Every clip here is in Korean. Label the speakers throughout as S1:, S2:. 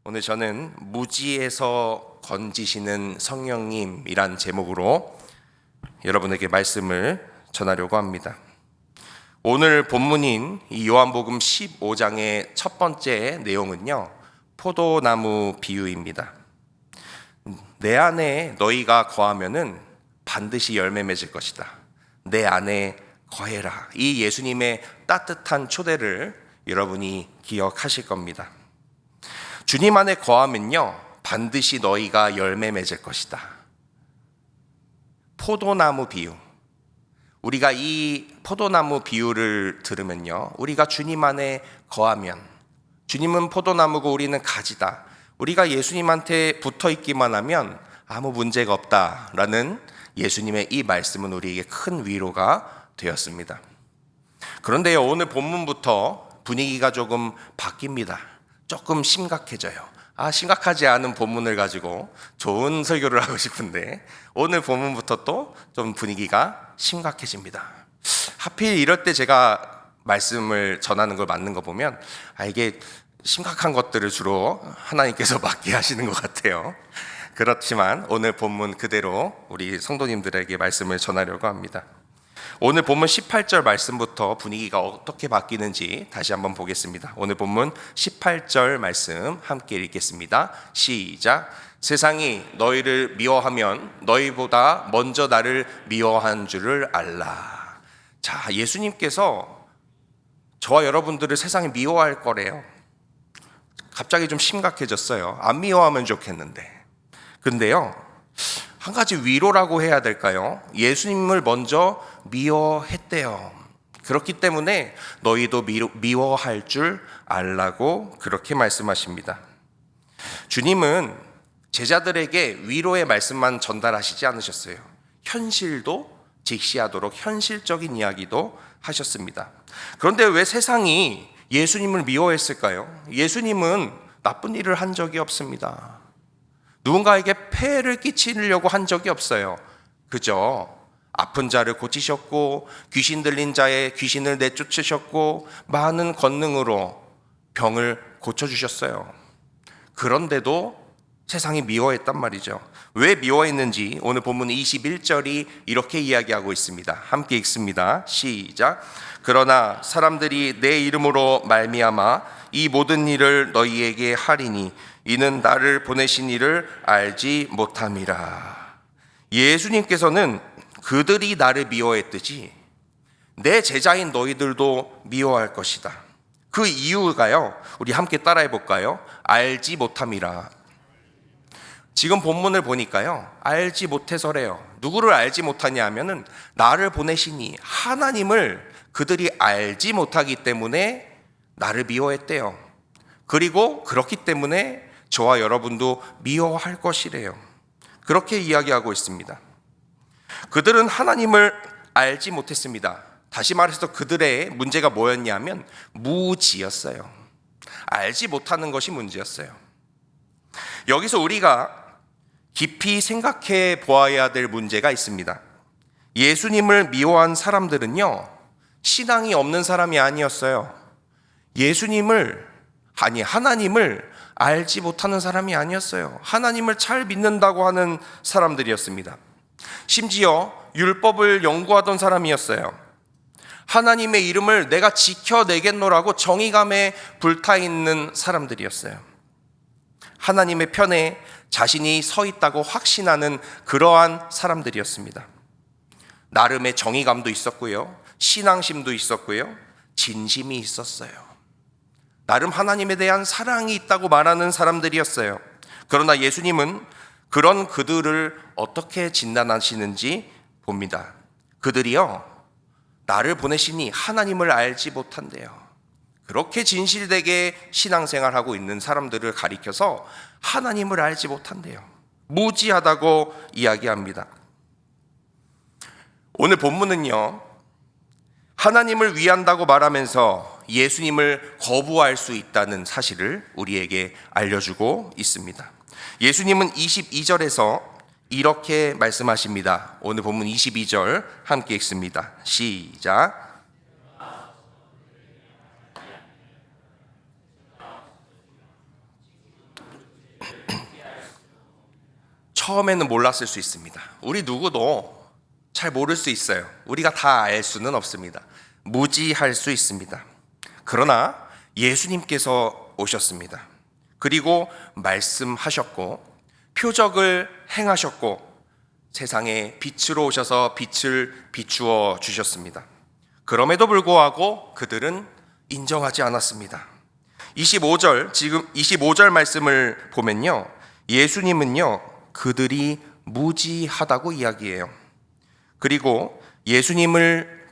S1: 오늘 저는 무지에서 건지시는 성령님이란 제목으로 여러분에게 말씀을 전하려고 합니다. 오늘 본문인 이 요한복음 15장의 첫 번째 내용은요, 포도나무 비유입니다. 내 안에 너희가 거하면은 반드시 열매 맺을 것이다. 내 안에 거해라. 이 예수님의 따뜻한 초대를 여러분이 기억하실 겁니다. 주님 안에 거하면요, 반드시 너희가 열매 맺을 것이다. 포도나무 비유. 우리가 이 포도나무 비유를 들으면요, 우리가 주님 안에 거하면, 주님은 포도나무고 우리는 가지다. 우리가 예수님한테 붙어 있기만 하면 아무 문제가 없다라는 예수님의 이 말씀은 우리에게 큰 위로가 되었습니다. 그런데요, 오늘 본문부터 분위기가 조금 바뀝니다. 조금 심각해져요. 심각하지 않은 본문을 가지고 좋은 설교를 하고 싶은데 오늘 본문부터 또 좀 분위기가 심각해집니다. 하필 이럴 때 제가 말씀을 전하는 걸 맞는 거 보면 이게 심각한 것들을 주로 하나님께서 맡게 하시는 것 같아요. 그렇지만 오늘 본문 그대로 우리 성도님들에게 말씀을 전하려고 합니다. 오늘 본문 18절 말씀부터 분위기가 어떻게 바뀌는지 다시 한번 보겠습니다. 오늘 본문 18절 말씀 함께 읽겠습니다. 시작. 세상이 너희를 미워하면 너희보다 먼저 나를 미워한 줄을 알라. 자, 예수님께서 저와 여러분들을 세상이 미워할 거래요. 갑자기 좀 심각해졌어요. 안 미워하면 좋겠는데. 근데요, 한 가지 위로라고 해야 될까요? 예수님을 먼저 미워했대요. 그렇기 때문에 너희도 미워할 줄 알라고 그렇게 말씀하십니다. 주님은 제자들에게 위로의 말씀만 전달하시지 않으셨어요. 현실도 직시하도록 현실적인 이야기도 하셨습니다. 그런데 왜 세상이 예수님을 미워했을까요? 예수님은 나쁜 일을 한 적이 없습니다. 누군가에게 폐해를 끼치려고 한 적이 없어요. 그저 아픈 자를 고치셨고, 귀신 들린 자의 귀신을 내쫓으셨고, 많은 권능으로 병을 고쳐주셨어요. 그런데도 세상이 미워했단 말이죠. 왜 미워했는지 오늘 본문 21절이 이렇게 이야기하고 있습니다. 함께 읽습니다. 시작. 그러나 사람들이 내 이름으로 말미암아 이 모든 일을 너희에게 하리니 이는 나를 보내신 이를 알지 못함이라. 예수님께서는 그들이 나를 미워했듯이 내 제자인 너희들도 미워할 것이다. 그 이유가요, 우리 함께 따라해 볼까요? 알지 못함이라. 지금 본문을 보니까요, 알지 못해서래요. 누구를 알지 못하냐 하면은 나를 보내시니 하나님을 그들이 알지 못하기 때문에 나를 미워했대요. 그리고 그렇기 때문에 저와 여러분도 미워할 것이래요. 그렇게 이야기하고 있습니다. 그들은 하나님을 알지 못했습니다. 다시 말해서 그들의 문제가 뭐였냐면 무지였어요. 알지 못하는 것이 문제였어요. 여기서 우리가 깊이 생각해 보아야 될 문제가 있습니다. 예수님을 미워한 사람들은요, 신앙이 없는 사람이 아니었어요. 하나님을 알지 못하는 사람이 아니었어요. 하나님을 잘 믿는다고 하는 사람들이었습니다. 심지어 율법을 연구하던 사람이었어요. 하나님의 이름을 내가 지켜내겠노라고 정의감에 불타있는 사람들이었어요. 하나님의 편에 자신이 서 있다고 확신하는 그러한 사람들이었습니다. 나름의 정의감도 있었고요, 신앙심도 있었고요, 진심이 있었어요. 나름 하나님에 대한 사랑이 있다고 말하는 사람들이었어요. 그러나 예수님은 그런 그들을 어떻게 진단하시는지 봅니다. 그들이요, 나를 보내시니 하나님을 알지 못한대요. 그렇게 진실되게 신앙생활하고 있는 사람들을 가리켜서 하나님을 알지 못한대요. 무지하다고 이야기합니다. 오늘 본문은요, 하나님을 위한다고 말하면서 예수님을 거부할 수 있다는 사실을 우리에게 알려주고 있습니다. 예수님은 22절에서 이렇게 말씀하십니다. 오늘 본문 22절 함께 읽습니다. 시작. 처음에는 몰랐을 수 있습니다. 우리 누구도 잘 모를 수 있어요. 우리가 다 알 수는 없습니다. 무지할 수 있습니다. 그러나 예수님께서 오셨습니다. 그리고 말씀하셨고 표적을 행하셨고 세상에 빛으로 오셔서 빛을 비추어 주셨습니다. 그럼에도 불구하고 그들은 인정하지 않았습니다. 25절 말씀을 보면요, 예수님은요 그들이 무지하다고 이야기해요. 그리고 예수님을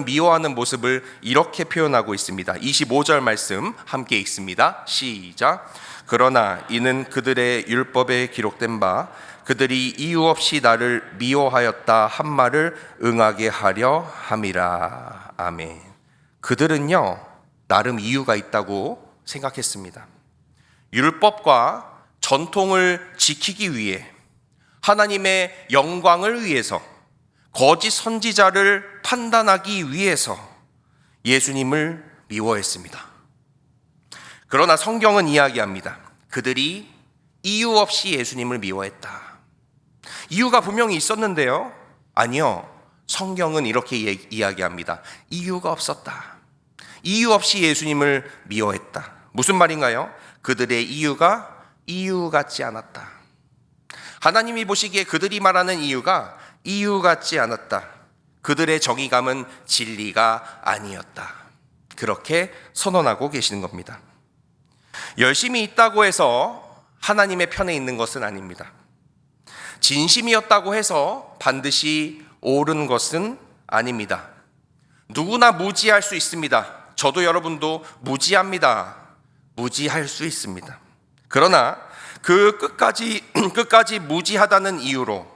S1: 미워하는 모습을 이렇게 표현하고 있습니다. 25절 말씀 함께 읽습니다. 시작. 그러나 이는 그들의 율법에 기록된 바 그들이 이유 없이 나를 미워하였다 한 말을 응하게 하려 함이라. 아멘. 그들은요 나름 이유가 있다고 생각했습니다. 율법과 전통을 지키기 위해, 하나님의 영광을 위해서, 거짓 선지자를 판단하기 위해서 예수님을 미워했습니다. 그러나 성경은 이야기합니다. 그들이 이유 없이 예수님을 미워했다. 이유가 분명히 있었는데요, 아니요, 성경은 이렇게 이야기합니다. 이유가 없었다. 이유 없이 예수님을 미워했다. 무슨 말인가요? 그들의 이유가 이유 같지 않았다. 하나님이 보시기에 그들이 말하는 이유가 이유 같지 않았다. 그들의 정의감은 진리가 아니었다. 그렇게 선언하고 계시는 겁니다. 열심히 있다고 해서 하나님의 편에 있는 것은 아닙니다. 진심이었다고 해서 반드시 옳은 것은 아닙니다. 누구나 무지할 수 있습니다. 저도 여러분도 무지합니다. 무지할 수 있습니다. 그러나 그 끝까지 무지하다는 이유로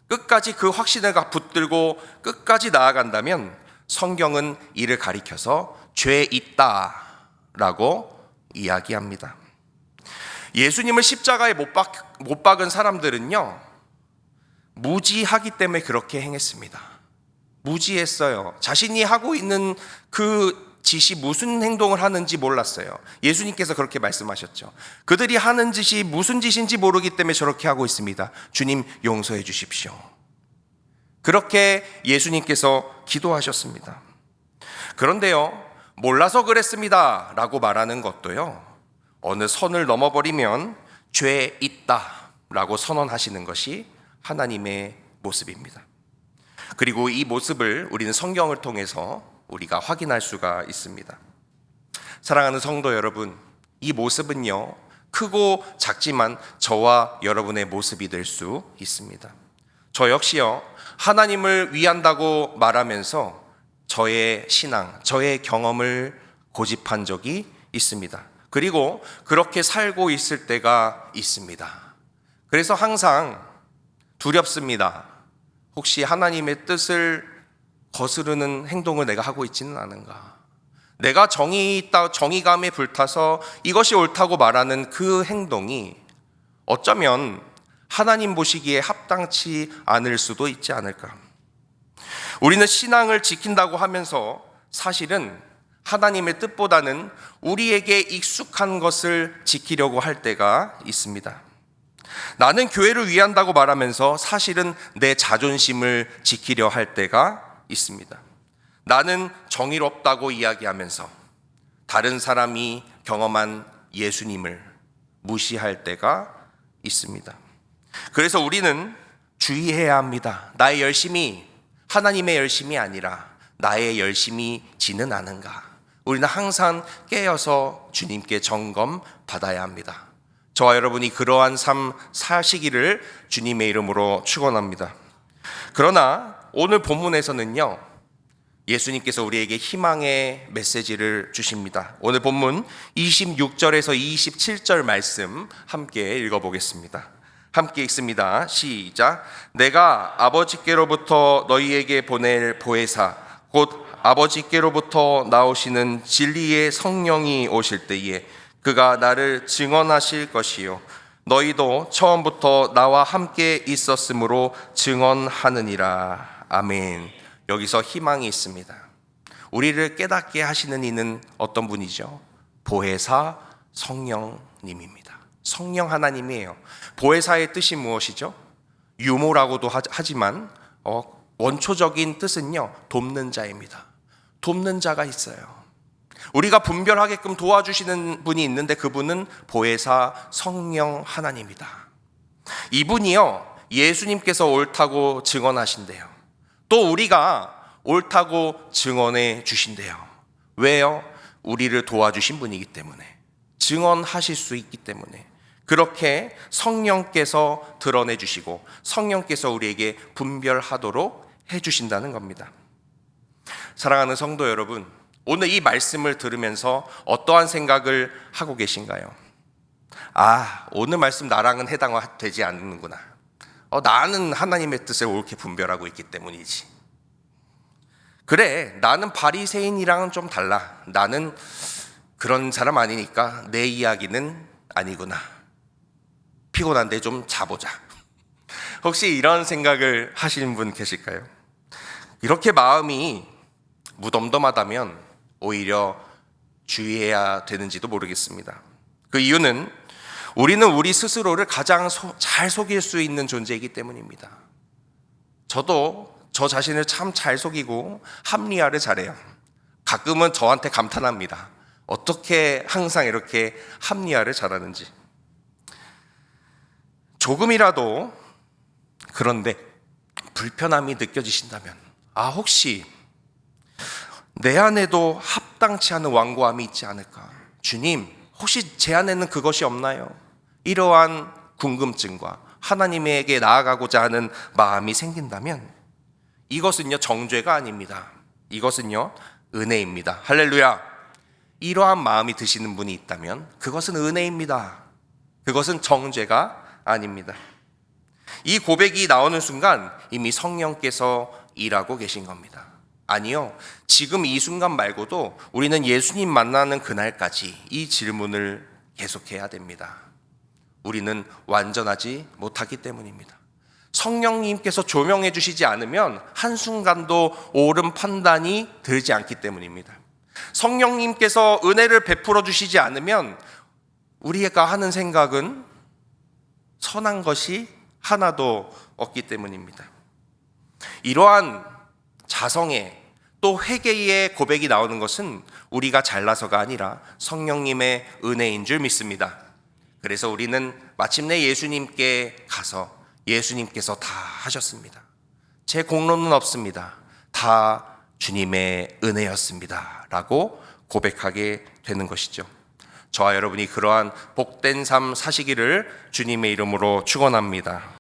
S1: 끝까지 그 확신을 붙들고 끝까지 나아간다면 성경은 이를 가리켜서 죄 있다라고 이야기합니다. 예수님을 십자가에 못 박은 사람들은요 무지하기 때문에 그렇게 행했습니다. 무지했어요. 자신이 하고 있는 그 짓이 무슨 행동을 하는지 몰랐어요. 예수님께서 그렇게 말씀하셨죠. 그들이 하는 짓이 무슨 짓인지 모르기 때문에 저렇게 하고 있습니다. 주님 용서해 주십시오. 그렇게 예수님께서 기도하셨습니다. 그런데요, 몰라서 그랬습니다 라고 말하는 것도요, 어느 선을 넘어버리면 죄 있다 라고 선언하시는 것이 하나님의 모습입니다. 그리고 이 모습을 우리는 성경을 통해서 우리가 확인할 수가 있습니다. 사랑하는 성도 여러분, 이 모습은요 크고 작지만 저와 여러분의 모습이 될 수 있습니다. 저 역시요 하나님을 위한다고 말하면서 저의 신앙, 저의 경험을 고집한 적이 있습니다. 그리고 그렇게 살고 있을 때가 있습니다. 그래서 항상 두렵습니다. 혹시 하나님의 뜻을 거스르는 행동을 내가 하고 있지는 않은가? 내가 정의감에 불타서 이것이 옳다고 말하는 그 행동이 어쩌면 하나님 보시기에 합당치 않을 수도 있지 않을까? 우리는 신앙을 지킨다고 하면서 사실은 하나님의 뜻보다는 우리에게 익숙한 것을 지키려고 할 때가 있습니다. 나는 교회를 위한다고 말하면서 사실은 내 자존심을 지키려 할 때가 있습니다. 나는 정의롭다고 이야기하면서 다른 사람이 경험한 예수님을 무시할 때가 있습니다. 그래서 우리는 주의해야 합니다. 나의 열심이 하나님의 열심이 아니라 나의 열심이지는 않은가? 우리는 항상 깨어서 주님께 점검 받아야 합니다. 저와 여러분이 그러한 삶 사시기를 주님의 이름으로 축원합니다. 그러나 오늘 본문에서는요, 예수님께서 우리에게 희망의 메시지를 주십니다. 오늘 본문 26절에서 27절 말씀 함께 읽어보겠습니다. 함께 읽습니다. 시작. 내가 아버지께로부터 너희에게 보낼 보혜사 곧 아버지께로부터 나오시는 진리의 성령이 오실 때에 그가 나를 증언하실 것이요 너희도 처음부터 나와 함께 있었으므로 증언하느니라. 아멘. 여기서 희망이 있습니다. 우리를 깨닫게 하시는 이는 어떤 분이죠? 보혜사 성령님입니다. 성령 하나님이에요. 보혜사의 뜻이 무엇이죠? 유모라고도 하지만 원초적인 뜻은요, 돕는 자입니다. 돕는 자가 있어요. 우리가 분별하게끔 도와주시는 분이 있는데 그분은 보혜사 성령 하나님이다. 이분이요, 예수님께서 옳다고 증언하신대요. 또 우리가 옳다고 증언해 주신대요. 왜요? 우리를 도와주신 분이기 때문에, 증언하실 수 있기 때문에, 그렇게 성령께서 드러내 주시고 성령께서 우리에게 분별하도록 해 주신다는 겁니다. 사랑하는 성도 여러분, 오늘 이 말씀을 들으면서 어떠한 생각을 하고 계신가요? 오늘 말씀 나랑은 해당되지 않는구나. 나는 하나님의 뜻을 옳게 분별하고 있기 때문이지. 그래, 나는 바리새인이랑은 좀 달라. 나는 그런 사람 아니니까 내 이야기는 아니구나. 피곤한데 좀 자보자. 혹시 이런 생각을 하시는 분 계실까요? 이렇게 마음이 무덤덤하다면 오히려 주의해야 되는지도 모르겠습니다. 그 이유는 우리는 우리 스스로를 가장 잘 속일 수 있는 존재이기 때문입니다. 저도 저 자신을 참 잘 속이고 합리화를 잘해요. 가끔은 저한테 감탄합니다. 어떻게 항상 이렇게 합리화를 잘하는지. 조금이라도 그런데 불편함이 느껴지신다면, 혹시 내 안에도 합당치 않은 완고함이 있지 않을까? 주님, 혹시 제 안에는 그것이 없나요? 이러한 궁금증과 하나님에게 나아가고자 하는 마음이 생긴다면 이것은요, 정죄가 아닙니다. 이것은요, 은혜입니다. 할렐루야. 이러한 마음이 드시는 분이 있다면 그것은 은혜입니다. 그것은 정죄가 아닙니다. 이 고백이 나오는 순간 이미 성령께서 일하고 계신 겁니다. 아니요, 지금 이 순간 말고도 우리는 예수님 만나는 그날까지 이 질문을 계속해야 됩니다. 우리는 완전하지 못하기 때문입니다. 성령님께서 조명해 주시지 않으면 한순간도 옳은 판단이 들지 않기 때문입니다. 성령님께서 은혜를 베풀어 주시지 않으면 우리가 하는 생각은 선한 것이 하나도 없기 때문입니다. 이러한 자성의 또 회개의 고백이 나오는 것은 우리가 잘나서가 아니라 성령님의 은혜인 줄 믿습니다. 그래서 우리는 마침내 예수님께 가서 예수님께서 다 하셨습니다. 제 공로는 없습니다. 다 주님의 은혜였습니다. 라고 고백하게 되는 것이죠. 저와 여러분이 그러한 복된 삶 사시기를 주님의 이름으로 축원합니다.